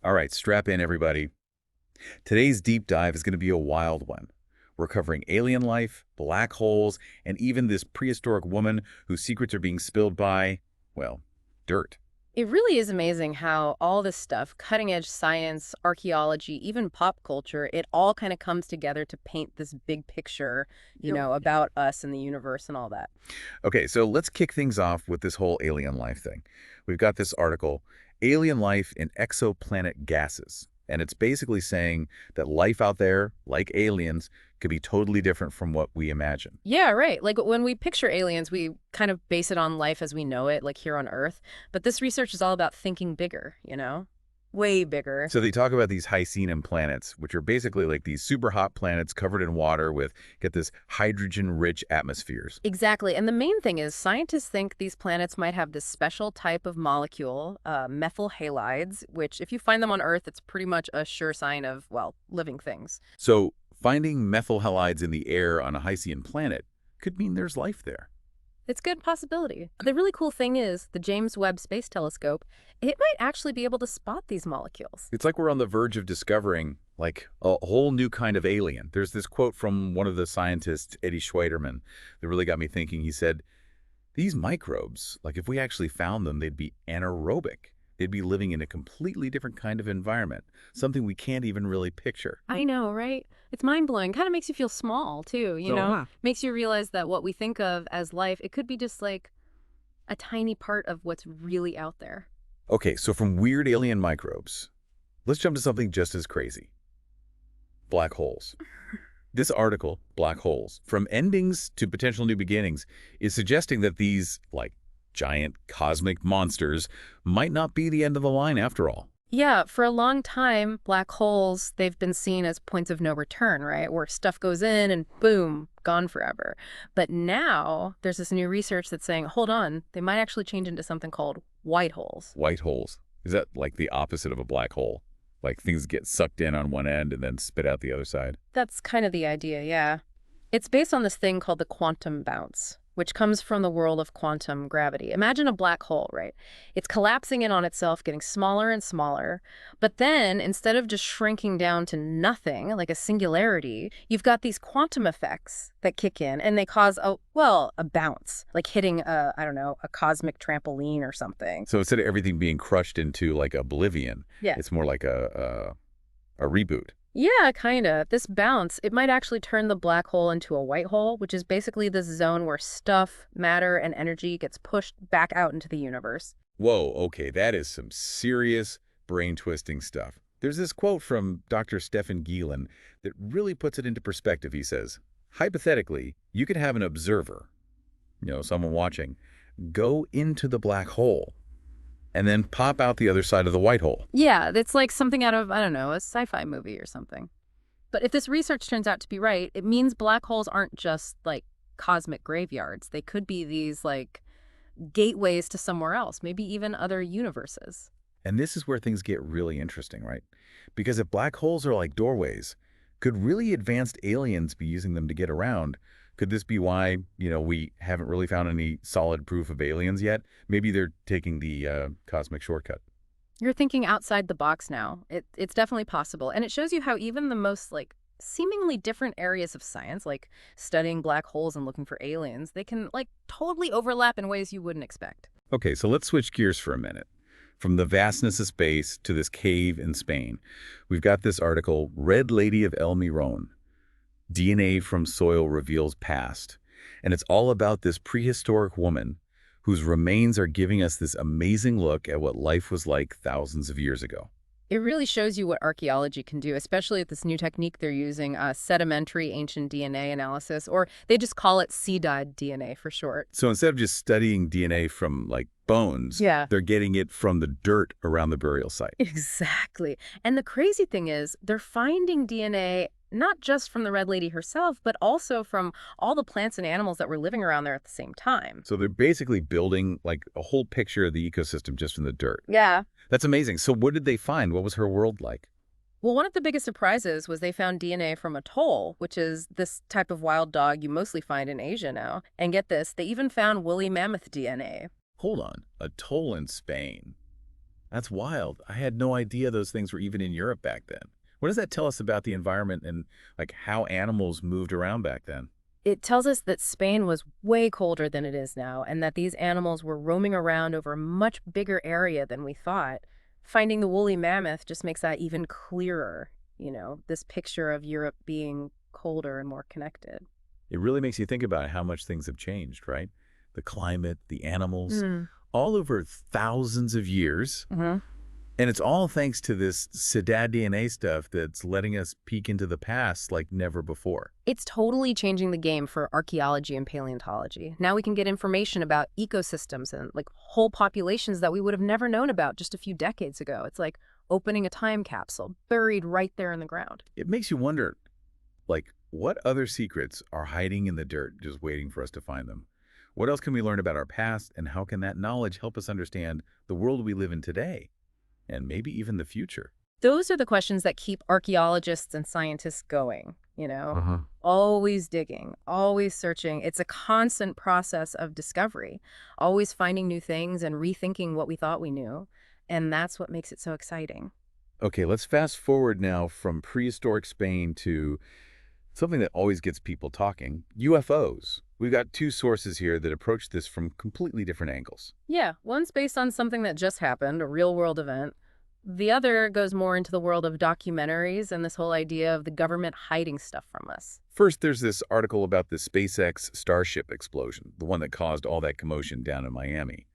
All right, strap in, everybody. Today's deep dive is going to be a wild one. We're covering alien life, black holes, and even this prehistoric woman whose secrets are being spilled by, well, dirt. It really is amazing how all this stuff, cutting edge science, archaeology, even pop culture, it all kind of comes together to paint this big picture, about us and the universe and all that. Okay, so let's kick things off with this whole alien life thing. We've got this article, Alien Life in Exoplanet Gases. And it's basically saying that life out there, like aliens, could be totally different from what we imagine. Yeah, right. Like when we picture aliens, we kind of base it on life as we know it, like here on Earth. But this research is all about thinking bigger. Way bigger. So they talk about these Hycean planets, which are basically like these super hot planets covered in water with, get this, hydrogen-rich atmospheres. Exactly. And the main thing is scientists think these planets might have this special type of molecule, methyl halides, which if you find them on Earth, it's pretty much a sure sign of, well, living things. So finding methyl halides in the air on a Hycean planet could mean there's life there. It's a good possibility. The really cool thing is the James Webb Space Telescope, it might actually be able to spot these molecules. It's like we're on the verge of discovering, like, a whole new kind of alien. There's this quote from one of the scientists, Eddie Schweiderman, that really got me thinking. He said, these microbes, like if we actually found them, they'd be anaerobic. They'd be living in a completely different kind of environment, something we can't even really picture. I know, right? It's mind-blowing. Kind of makes you feel small, too, you know? Makes you realize that what we think of as life, it could be just like a tiny part of what's really out there. Okay, so from weird alien microbes, let's jump to something just as crazy. Black holes. This article, Black Holes, From Endings to Potential New Beginnings, is suggesting that these, like, giant cosmic monsters might not be the end of the line after all. Yeah, for a long time, black holes, they've been seen as points of no return, right? Where stuff goes in and boom, gone forever. But now there's this new research that's saying, hold on, they might actually change into something called white holes. White holes. Is that like the opposite of a black hole? Like things get sucked in on one end and then spit out the other side? That's kind of the idea, yeah. It's based on this thing called the quantum bounce, which comes from the world of quantum gravity. Imagine a black hole, right? It's collapsing in on itself, getting smaller and smaller. But then, instead of just shrinking down to nothing, like a singularity, you've got these quantum effects that kick in, and they cause a bounce, like hitting a cosmic trampoline or something. So instead of everything being crushed into like oblivion, Yeah. it's more like a reboot. Yeah, kind of. This bounce, it might actually turn the black hole into a white hole, which is basically this zone where stuff, matter, and energy gets pushed back out into the universe. Whoa, okay, that is some serious brain-twisting stuff. There's this quote from Dr. Stephen Gielen that really puts it into perspective. He says, hypothetically, you could have an observer, someone watching, go into the black hole and then pop out the other side of the white hole. Yeah, it's like something out of, I don't know, a sci-fi movie or something. But if this research turns out to be right, it means black holes aren't just like cosmic graveyards. They could be these like gateways to somewhere else, maybe even other universes. And this is where things get really interesting, right? Because if black holes are like doorways, could really advanced aliens be using them to get around? Could this be why, we haven't really found any solid proof of aliens yet? Maybe they're taking the cosmic shortcut. You're thinking outside the box now. It's definitely possible. And it shows you how even the most like seemingly different areas of science, like studying black holes and looking for aliens, they can like totally overlap in ways you wouldn't expect. Okay, so let's switch gears for a minute. From the vastness of space to this cave in Spain, we've got this article, Red Lady of El Mirón. DNA from soil reveals past. And it's all about this prehistoric woman whose remains are giving us this amazing look at what life was like thousands of years ago. It really shows you what archaeology can do, especially with this new technique they're using, sedimentary ancient DNA analysis, or they just call it sea-dyed DNA for short. So instead of just studying DNA from, like, bones, Yeah. they're getting it from the dirt around the burial site. Exactly. And the crazy thing is, they're finding DNA not just from the Red Lady herself, but also from all the plants and animals that were living around there at the same time. So they're basically building, like, a whole picture of the ecosystem just from the dirt. Yeah. That's amazing. So what did they find? What was her world like? Well, one of the biggest surprises was they found DNA from a toll, which is this type of wild dog you mostly find in Asia now. And get this, they even found woolly mammoth DNA. Hold on. A toll in Spain. That's wild. I had no idea those things were even in Europe back then. What does that tell us about the environment and like how animals moved around back then? It tells us that Spain was way colder than it is now, and that these animals were roaming around over a much bigger area than we thought. Finding the woolly mammoth just makes that even clearer, this picture of Europe being colder and more connected. It really makes you think about how much things have changed, right? The climate, the animals, Mm. all over thousands of years. Hmm. And it's all thanks to this ctDNA stuff that's letting us peek into the past like never before. It's totally changing the game for archaeology and paleontology. Now we can get information about ecosystems and like whole populations that we would have never known about just a few decades ago. It's like opening a time capsule buried right there in the ground. It makes you wonder, like, what other secrets are hiding in the dirt just waiting for us to find them? What else can we learn about our past, and how can that knowledge help us understand the world we live in today, and maybe even the future? Those are the questions that keep archaeologists and scientists going. Uh-huh. Always digging, always searching. It's a constant process of discovery, always finding new things and rethinking what we thought we knew. And that's what makes it so exciting. Okay, let's fast forward now from prehistoric Spain to something that always gets people talking, UFOs. We've got two sources here that approach this from completely different angles. Yeah, one's based on something that just happened, a real world event. The other goes more into the world of documentaries and this whole idea of the government hiding stuff from us. First, there's this article about the SpaceX Starship explosion, the one that caused all that commotion down in Miami.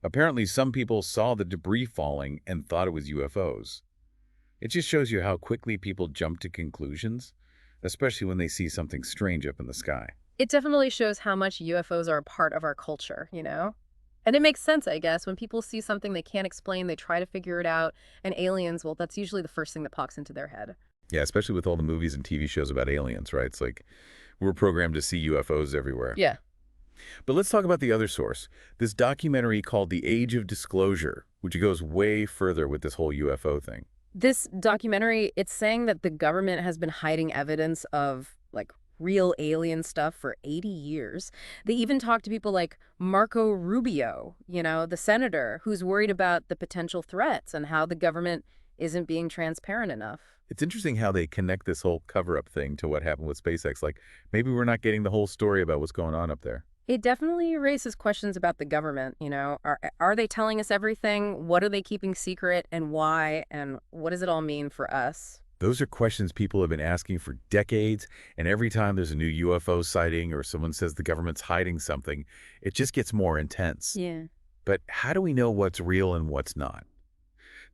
Apparently, some people saw the debris falling and thought it was UFOs. It just shows you how quickly people jump to conclusions, especially when they see something strange up in the sky. It definitely shows how much UFOs are a part of our culture. And it makes sense, I guess. When people see something they can't explain, they try to figure it out. And aliens, well, that's usually the first thing that pops into their head. Yeah, especially with all the movies and TV shows about aliens, right? It's like we're programmed to see UFOs everywhere. Yeah. But let's talk about the other source, this documentary called The Age of Disclosure, which goes way further with this whole UFO thing. This documentary, it's saying that the government has been hiding evidence of, like, real alien stuff for 80 years. They even talk to people like Marco Rubio, the senator, who's worried about the potential threats and how the government isn't being transparent enough. It's interesting how they connect this whole cover-up thing to what happened with SpaceX. Like, maybe we're not getting the whole story about what's going on up there. It definitely raises questions about the government. Are they telling us everything? What are they keeping secret and why? And what does it all mean for us? Those are questions people have been asking for decades, and every time there's a new UFO sighting or someone says the government's hiding something, it just gets more intense. Yeah. But how do we know what's real and what's not?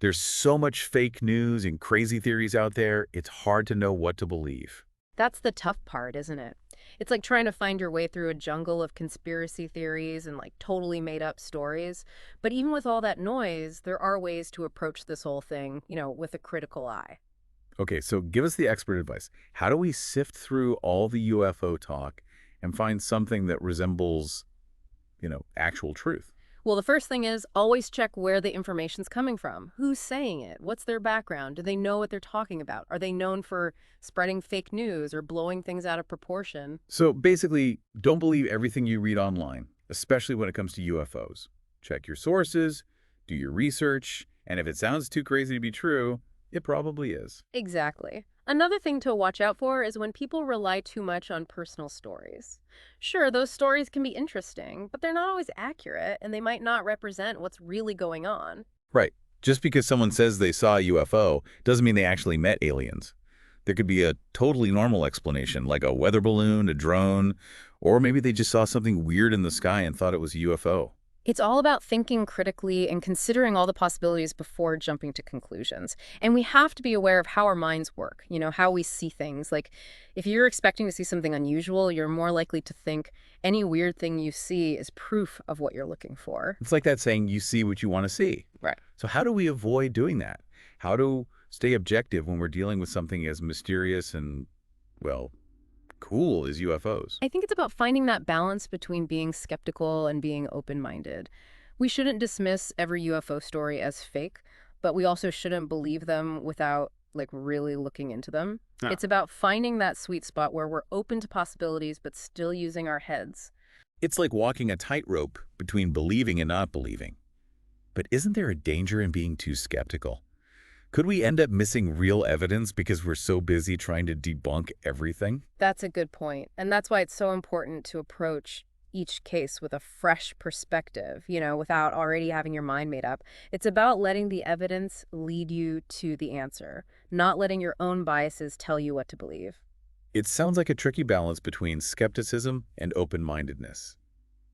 There's so much fake news and crazy theories out there, it's hard to know what to believe. That's the tough part, isn't it? It's like trying to find your way through a jungle of conspiracy theories and like totally made up stories. But even with all that noise, there are ways to approach this whole thing, with a critical eye. Okay, so give us the expert advice. How do we sift through all the UFO talk and find something that resembles, actual truth? Well, the first thing is always check where the information's coming from. Who's saying it? What's their background? Do they know what they're talking about? Are they known for spreading fake news or blowing things out of proportion? So basically, don't believe everything you read online, especially when it comes to UFOs. Check your sources, do your research, and if it sounds too crazy to be true, it probably is. Exactly. Another thing to watch out for is when people rely too much on personal stories. Sure, those stories can be interesting, but they're not always accurate, and they might not represent what's really going on. Right. Just because someone says they saw a UFO doesn't mean they actually met aliens. There could be a totally normal explanation, like a weather balloon, a drone, or maybe they just saw something weird in the sky and thought it was a UFO. It's all about thinking critically and considering all the possibilities before jumping to conclusions. And we have to be aware of how our minds work, how we see things. Like, if you're expecting to see something unusual, you're more likely to think any weird thing you see is proof of what you're looking for. It's like that saying, you see what you want to see. Right. So how do we avoid doing that? How to stay objective when we're dealing with something as mysterious and, well, cool as UFOs? I think it's about finding that balance between being skeptical and being open-minded. We shouldn't dismiss every UFO story as fake, but we also shouldn't believe them without, like, really looking into them. Yeah. It's about finding that sweet spot where we're open to possibilities but still using our heads. It's like walking a tightrope between believing and not believing. But isn't there a danger in being too skeptical? Could we end up missing real evidence because we're so busy trying to debunk everything? That's a good point. And that's why it's so important to approach each case with a fresh perspective, without already having your mind made up. It's about letting the evidence lead you to the answer, not letting your own biases tell you what to believe. It sounds like a tricky balance between skepticism and open-mindedness.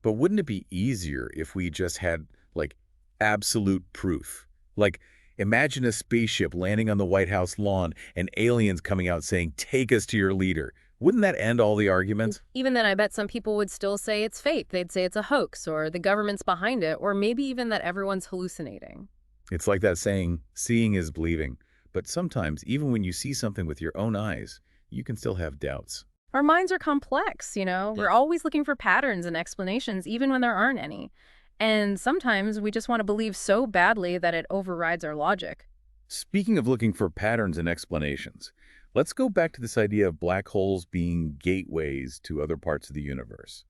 But wouldn't it be easier if we just had, like, absolute proof? Like, imagine a spaceship landing on the White House lawn and aliens coming out saying, "Take us to your leader." Wouldn't that end all the arguments? Even then, I bet some people would still say it's fake. They'd say it's a hoax, or the government's behind it, or maybe even that everyone's hallucinating. It's like that saying, seeing is believing. But sometimes, even when you see something with your own eyes, you can still have doubts. Our minds are complex. We're always looking for patterns and explanations, even when there aren't any. And sometimes we just want to believe so badly that it overrides our logic. Speaking of looking for patterns and explanations, let's go back to this idea of black holes being gateways to other parts of the universe.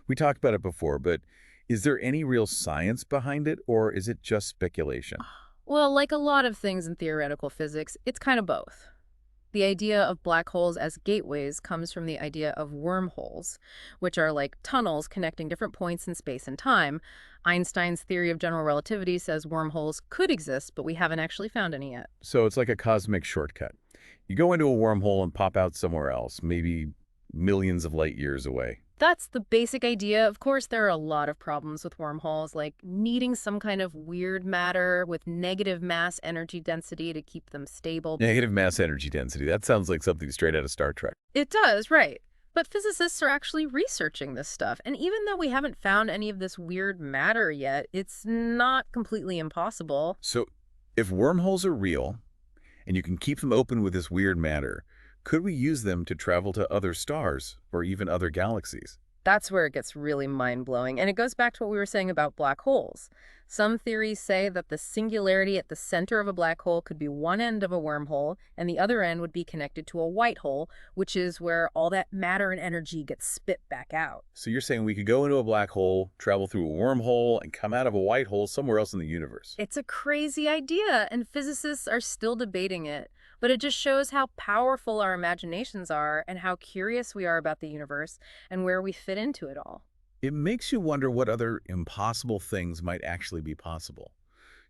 We talked about it before, but is there any real science behind it, or is it just speculation? Well, like a lot of things in theoretical physics, it's kind of both. The idea of black holes as gateways comes from the idea of wormholes, which are like tunnels connecting different points in space and time. Einstein's theory of general relativity says wormholes could exist, but we haven't actually found any yet. So it's like a cosmic shortcut. You go into a wormhole and pop out somewhere else, maybe millions of light years away. That's the basic idea. Of course, there are a lot of problems with wormholes, like needing some kind of weird matter with negative mass energy density to keep them stable. Negative mass energy density. That sounds like something straight out of Star Trek. It does, right. But physicists are actually researching this stuff. And even though we haven't found any of this weird matter yet, it's not completely impossible. So if wormholes are real, and you can keep them open with this weird matter, could we use them to travel to other stars or even other galaxies? That's where it gets really mind-blowing. And it goes back to what we were saying about black holes. Some theories say that the singularity at the center of a black hole could be one end of a wormhole, and the other end would be connected to a white hole, which is where all that matter and energy gets spit back out. So you're saying we could go into a black hole, travel through a wormhole, and come out of a white hole somewhere else in the universe. It's a crazy idea, and physicists are still debating it. But it just shows how powerful our imaginations are and how curious we are about the universe and where we fit into it all. It makes you wonder what other impossible things might actually be possible,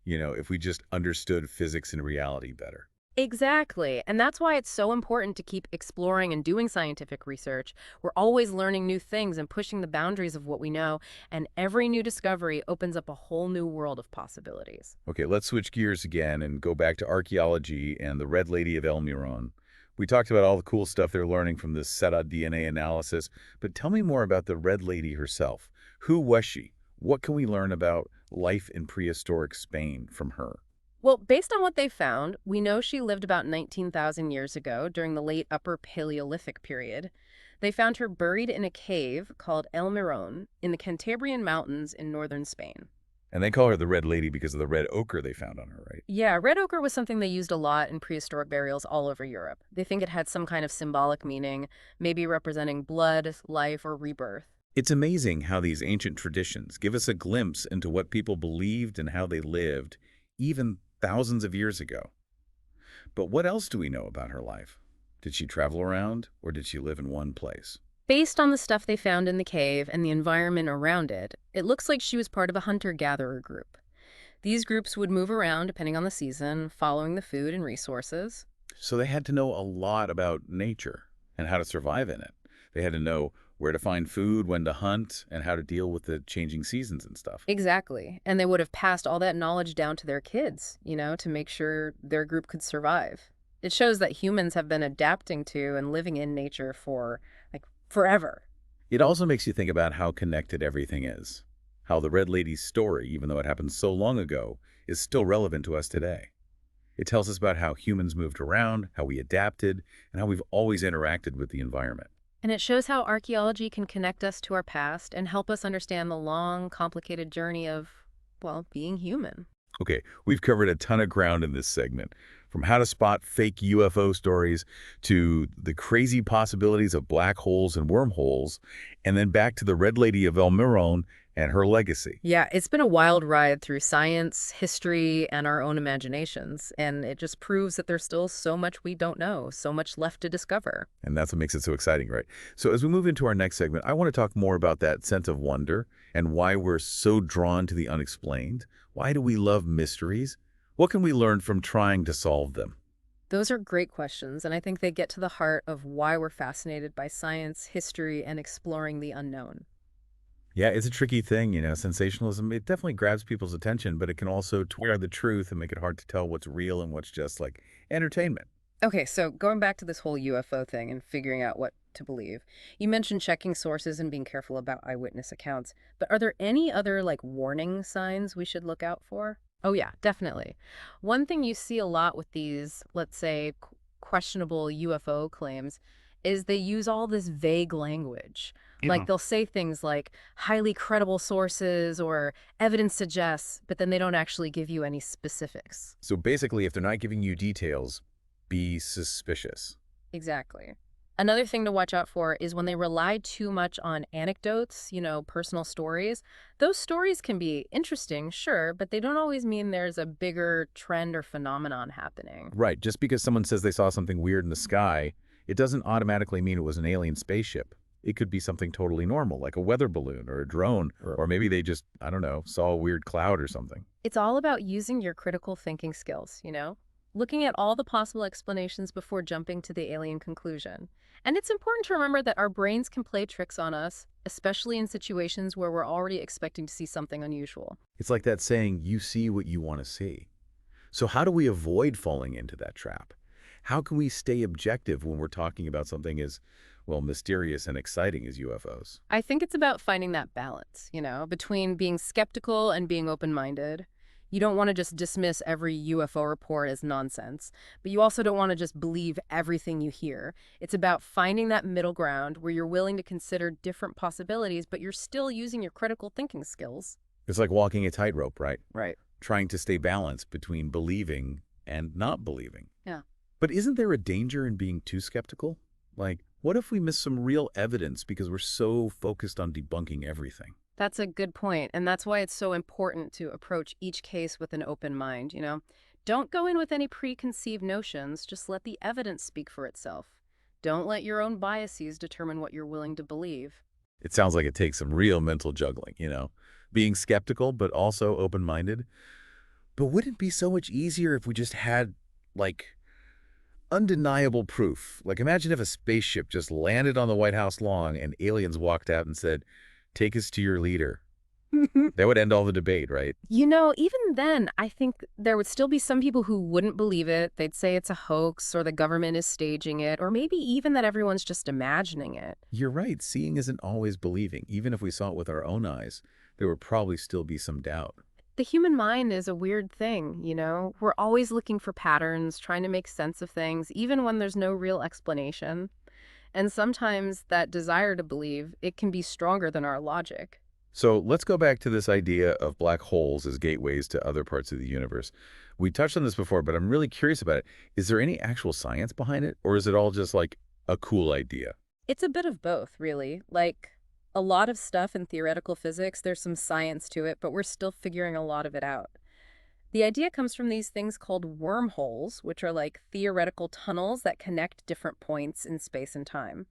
if we just understood physics and reality better. Exactly. And that's why it's so important to keep exploring and doing scientific research. We're always learning new things and pushing the boundaries of what we know. And every new discovery opens up a whole new world of possibilities. Okay, let's switch gears again and go back to archaeology and the Red Lady of El Mirón. We talked about all the cool stuff they're learning from this SETA DNA analysis, but tell me more about the Red Lady herself. Who was she? What can we learn about life in prehistoric Spain from her? Well, based on what they found, we know she lived about 19,000 years ago during the late Upper Paleolithic period. They found her buried in a cave called El Mirón in the Cantabrian Mountains in northern Spain. And they call her the Red Lady because of the red ochre they found on her, right? Yeah, red ochre was something they used a lot in prehistoric burials all over Europe. They think it had some kind of symbolic meaning, maybe representing blood, life, or rebirth. It's amazing how these ancient traditions give us a glimpse into what people believed and how they lived, even thousands of years ago. But what else do we know about her life? Did she travel around, or did she live in one place? Based on the stuff they found in the cave and the environment around it, it looks like she was part of a hunter-gatherer group. These groups would move around depending on the season, following the food and resources. So they had to know a lot about nature and how to survive in it. They had to know where to find food, when to hunt, and how to deal with the changing seasons and stuff. Exactly. And they would have passed all that knowledge down to their kids, to make sure their group could survive. It shows that humans have been adapting to and living in nature for, forever. It also makes you think about how connected everything is. How the Red Lady's story, even though it happened so long ago, is still relevant to us today. It tells us about how humans moved around, how we adapted, and how we've always interacted with the environment. And it shows how archaeology can connect us to our past and help us understand the long, complicated journey of, being human. Okay, we've covered a ton of ground in this segment, from how to spot fake UFO stories to the crazy possibilities of black holes and wormholes, and then back to the Red Lady of El Mirón and her legacy. Yeah, it's been a wild ride through science, history, and our own imaginations, and it just proves that there's still so much we don't know, so much left to discover. And that's what makes it so exciting, right? So as we move into our next segment, I want to talk more about that sense of wonder and why we're so drawn to the unexplained. Why do we love mysteries? What can we learn from trying to solve them? Those are great questions, and I think they get to the heart of why we're fascinated by science, history, and exploring the unknown. Yeah, it's a tricky thing, sensationalism. It definitely grabs people's attention, but it can also twist the truth and make it hard to tell what's real and what's just like entertainment. Okay, so going back to this whole UFO thing and figuring out what to believe, you mentioned checking sources and being careful about eyewitness accounts, but are there any other warning signs we should look out for? Oh yeah, definitely. One thing you see a lot with these, let's say, questionable UFO claims is they use all this vague language. Yeah. Like they'll say things like highly credible sources or evidence suggests, but then they don't actually give you any specifics. So basically, if they're not giving you details, be suspicious. Exactly. Another thing to watch out for is when they rely too much on anecdotes, personal stories. Those stories can be interesting, sure, but they don't always mean there's a bigger trend or phenomenon happening. Right. Just because someone says they saw something weird in the sky, it doesn't automatically mean it was an alien spaceship. It could be something totally normal, like a weather balloon or a drone, or maybe they just, I don't know, saw a weird cloud or something. It's all about using your critical thinking skills. Looking at all the possible explanations before jumping to the alien conclusion. And it's important to remember that our brains can play tricks on us, especially in situations where we're already expecting to see something unusual. It's like that saying, you see what you want to see. So how do we avoid falling into that trap? How can we stay objective when we're talking about something as, well, mysterious and exciting as UFOs? I think it's about finding that balance, between being skeptical and being open-minded. You don't want to just dismiss every UFO report as nonsense, but you also don't want to just believe everything you hear. It's about finding that middle ground where you're willing to consider different possibilities, but you're still using your critical thinking skills. It's like walking a tightrope, right? Right. Trying to stay balanced between believing and not believing. Yeah. But isn't there a danger in being too skeptical? Like, what if we miss some real evidence because we're so focused on debunking everything? That's a good point, and that's why it's so important to approach each case with an open mind. Don't go in with any preconceived notions, just let the evidence speak for itself. Don't let your own biases determine what you're willing to believe. It sounds like it takes some real mental juggling, being skeptical but also open-minded. But wouldn't it be so much easier if we just had, like, undeniable proof? Like, imagine if a spaceship just landed on the White House lawn and aliens walked out and said, take us to your leader. That would end all the debate, right? Even then, I think there would still be some people who wouldn't believe it. They'd say it's a hoax or the government is staging it, or maybe even that everyone's just imagining it. You're right. Seeing isn't always believing. Even if we saw it with our own eyes, there would probably still be some doubt. The human mind is a weird thing. We're always looking for patterns, trying to make sense of things, even when there's no real explanation. And sometimes that desire to believe, it can be stronger than our logic. So let's go back to this idea of black holes as gateways to other parts of the universe. We touched on this before, but I'm really curious about it. Is there any actual science behind it, or is it all just like a cool idea? It's a bit of both, really. Like a lot of stuff in theoretical physics, there's some science to it, but we're still figuring a lot of it out. The idea comes from these things called wormholes, which are like theoretical tunnels that connect different points in space and time.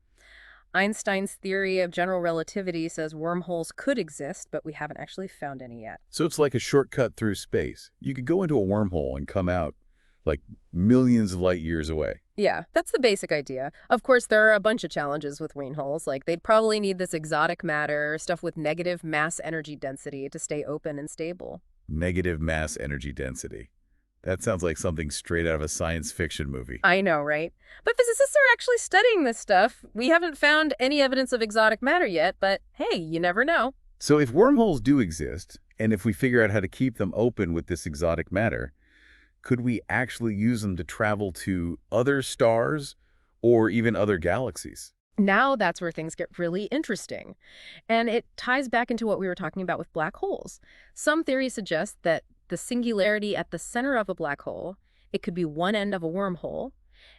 Einstein's theory of general relativity says wormholes could exist, but we haven't actually found any yet. So it's like a shortcut through space. You could go into a wormhole and come out like millions of light years away. Yeah, that's the basic idea. Of course, there are a bunch of challenges with wormholes. Like, they'd probably need this exotic matter, stuff with negative mass energy density to stay open and stable. Negative mass energy density. That sounds like something straight out of a science fiction movie. I know, right? But physicists are actually studying this stuff. We haven't found any evidence of exotic matter yet, but hey, you never know. So if wormholes do exist, and if we figure out how to keep them open with this exotic matter, could we actually use them to travel to other stars or even other galaxies? Now that's where things get really interesting. And it ties back into what we were talking about with black holes. Some theories suggest that the singularity at the center of a black hole, it could be one end of a wormhole,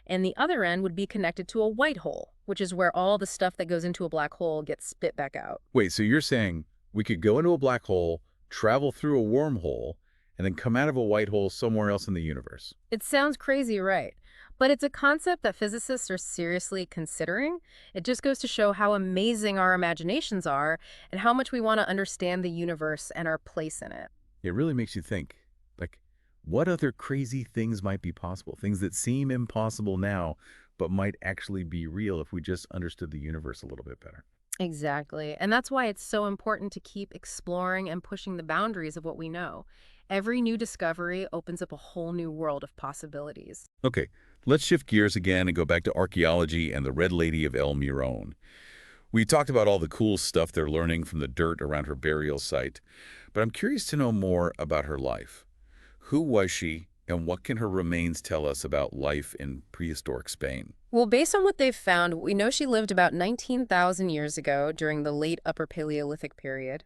and the other end would be connected to a white hole, which is where all the stuff that goes into a black hole gets spit back out. Wait, so you're saying We could go into a black hole, travel through a wormhole, and then come out of a white hole somewhere else in the universe. It sounds crazy, right? But it's a concept that physicists are seriously considering. It just goes to show how amazing our imaginations are and how much we want to understand the universe and our place in it. It really makes you think, like, what other crazy things might be possible? Things that seem impossible now, but might actually be real if we just understood the universe a little bit better. Exactly. And that's why it's so important to keep exploring and pushing the boundaries of what we know. Every new discovery opens up a whole new world of possibilities. Okay, let's shift gears again and go back to archaeology and the Red Lady of El Mirón. We talked about all the cool stuff they're learning from the dirt around her burial site, but I'm curious to know more about her life. Who was she, and what can her remains tell us about life in prehistoric Spain? Well, based on what they've found, we know she lived about 19,000 years ago during the late Upper Paleolithic period.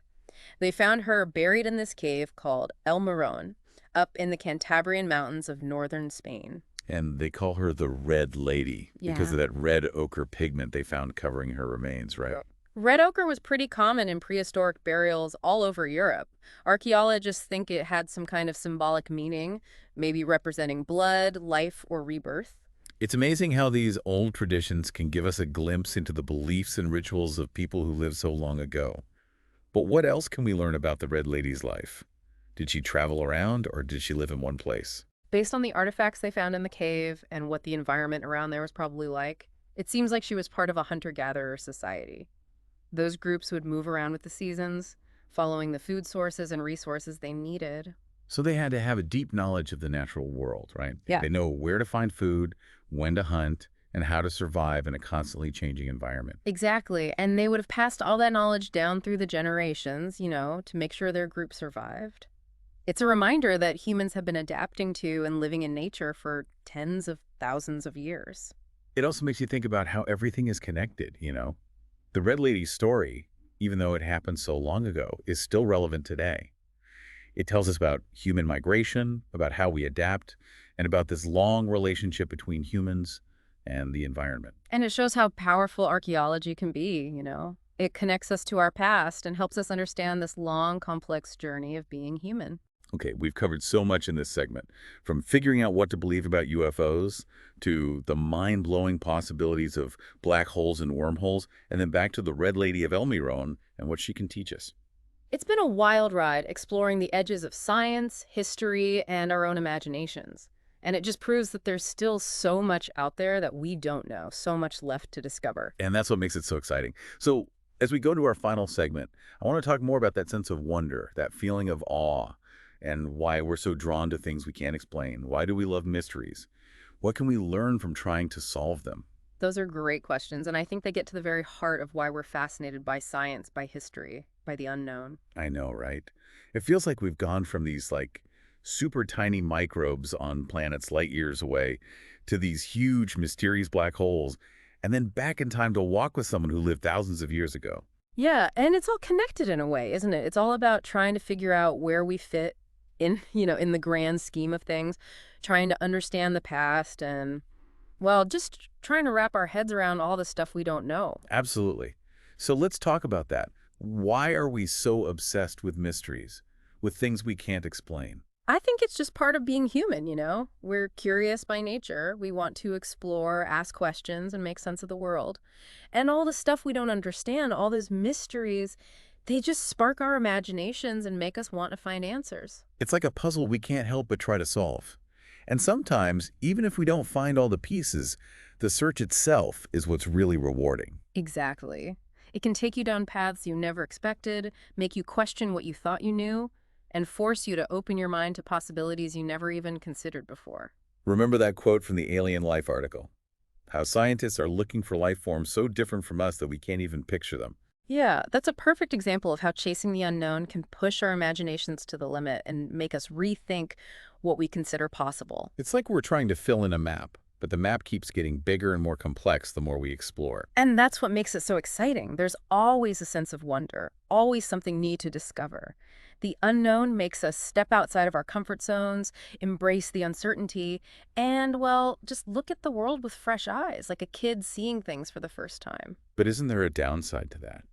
They found her buried in this cave called El Morón, up in the Cantabrian Mountains of northern Spain. And they call her the Red Lady because Yeah. of that red ochre pigment they found covering her remains, right? Red ochre was pretty common in prehistoric burials all over Europe. Archaeologists think it had some kind of symbolic meaning, maybe representing blood, life, or rebirth. It's amazing how these old traditions can give us a glimpse into the beliefs and rituals of people who lived so long ago. But what else can we learn about the Red Lady's life? Did she travel around, or did she live in one place? Based on the artifacts they found in the cave and what the environment around there was probably like, it seems like she was part of a hunter-gatherer society. Those groups would move around with the seasons, following the food sources and resources they needed. So they had to have a deep knowledge of the natural world, right? Yeah. They know where to find food, when to hunt, and how to survive in a constantly changing environment. Exactly. And they would have passed all that knowledge down through the generations, to make sure their group survived. It's a reminder that humans have been adapting to and living in nature for tens of thousands of years. It also makes you think about how everything is connected. The Red Lady's story, even though it happened so long ago, is still relevant today. It tells us about human migration, about how we adapt, and about this long relationship between humans and the environment. And it shows how powerful archaeology can be. It connects us to our past and helps us understand this long, complex journey of being human. Okay, we've covered so much in this segment, from figuring out what to believe about UFOs to the mind-blowing possibilities of black holes and wormholes, and then back to the Red Lady of El Mirón and what she can teach us. It's been a wild ride exploring the edges of science, history, and our own imaginations. And it just proves that there's still so much out there that we don't know, so much left to discover. And that's what makes it so exciting. So as we go to our final segment, I want to talk more about that sense of wonder, that feeling of awe, and why we're so drawn to things we can't explain. Why do we love mysteries? What can we learn from trying to solve them? Those are great questions, and I think they get to the very heart of why we're fascinated by science, by history, by the unknown. I know, right? It feels like we've gone from these super tiny microbes on planets light years away to these huge mysterious black holes, and then back in time to walk with someone who lived thousands of years ago. Yeah, and it's all connected in a way, isn't it? It's all about trying to figure out where we fit in the grand scheme of things, trying to understand the past and, well, just trying to wrap our heads around all the stuff we don't know. Absolutely. So let's talk about that. Why are we so obsessed with mysteries, with things we can't explain? I think it's just part of being human. We're curious by nature. We want to explore, ask questions, and make sense of the world. And all the stuff we don't understand, all those mysteries, they just spark our imaginations and make us want to find answers. It's like a puzzle we can't help but try to solve. And sometimes, even if we don't find all the pieces, the search itself is what's really rewarding. Exactly. It can take you down paths you never expected, make you question what you thought you knew, and force you to open your mind to possibilities you never even considered before. Remember that quote from the Alien Life article? How scientists are looking for life forms so different from us that we can't even picture them. Yeah, that's a perfect example of how chasing the unknown can push our imaginations to the limit and make us rethink what we consider possible. It's like we're trying to fill in a map, but the map keeps getting bigger and more complex the more we explore. And that's what makes it so exciting. There's always a sense of wonder, always something new to discover. The unknown makes us step outside of our comfort zones, embrace the uncertainty, and, well, just look at the world with fresh eyes, like a kid seeing things for the first time. But isn't there a downside to that?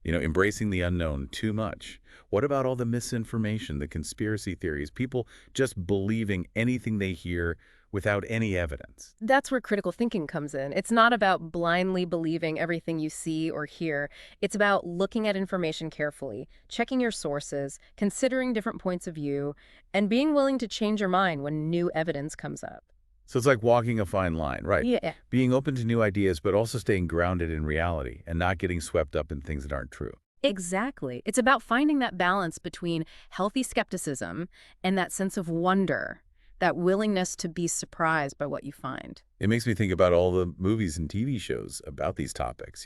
Embracing the unknown too much. What about all the misinformation, the conspiracy theories, people just believing anything they hear without any evidence? That's where critical thinking comes in. It's not about blindly believing everything you see or hear. It's about looking at information carefully, checking your sources, considering different points of view, and being willing to change your mind when new evidence comes up. So it's like walking a fine line, right? Yeah, Being open to new ideas, but also staying grounded in reality and not getting swept up in things that aren't true. exactly. It's about finding that balance between healthy skepticism and that sense of wonder, that willingness to be surprised by what you find. It makes me think about all the movies and TV shows about these topics.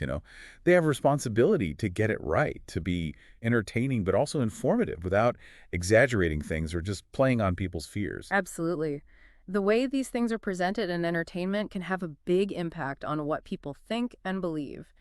They have a responsibility to get it right, to be entertaining, but also informative without exaggerating things or just playing on people's fears. Absolutely. The way these things are presented in entertainment can have a big impact on what people think and believe.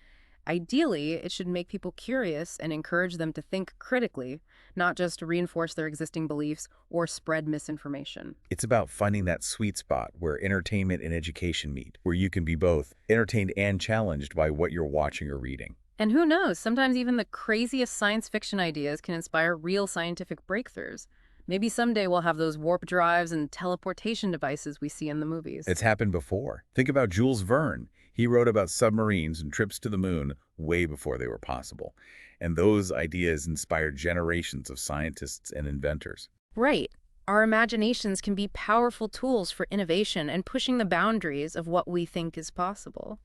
Ideally, it should make people curious and encourage them to think critically, not just reinforce their existing beliefs or spread misinformation. It's about finding that sweet spot where entertainment and education meet, where you can be both entertained and challenged by what you're watching or reading. And who knows, sometimes even the craziest science fiction ideas can inspire real scientific breakthroughs. Maybe someday we'll have those warp drives and teleportation devices we see in the movies. It's happened before. Think about Jules Verne. He wrote about submarines and trips to the moon way before they were possible. And those ideas inspired generations of scientists and inventors. Right. Our imaginations can be powerful tools for innovation and pushing the boundaries of what we think is possible.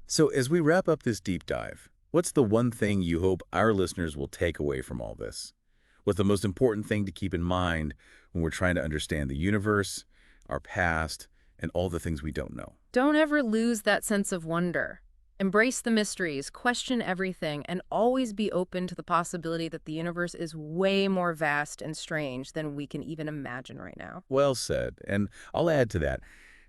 So as we wrap up this deep dive, what's the one thing you hope our listeners will take away from all this? What's the most important thing to keep in mind when we're trying to understand the universe, our past, and all the things we don't know? Don't ever lose that sense of wonder. Embrace the mysteries, question everything, and always be open to the possibility that the universe is way more vast and strange than we can even imagine right now. Well said. And I'll add to that.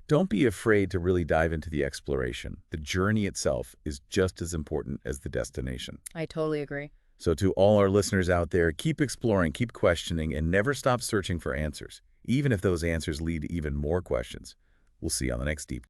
Don't be afraid to really dive into the exploration. The journey itself is just as important as the destination. I totally agree. So to all our listeners out there, keep exploring, keep questioning, and never stop searching for answers, even if those answers lead to even more questions. We'll see you on the next Deep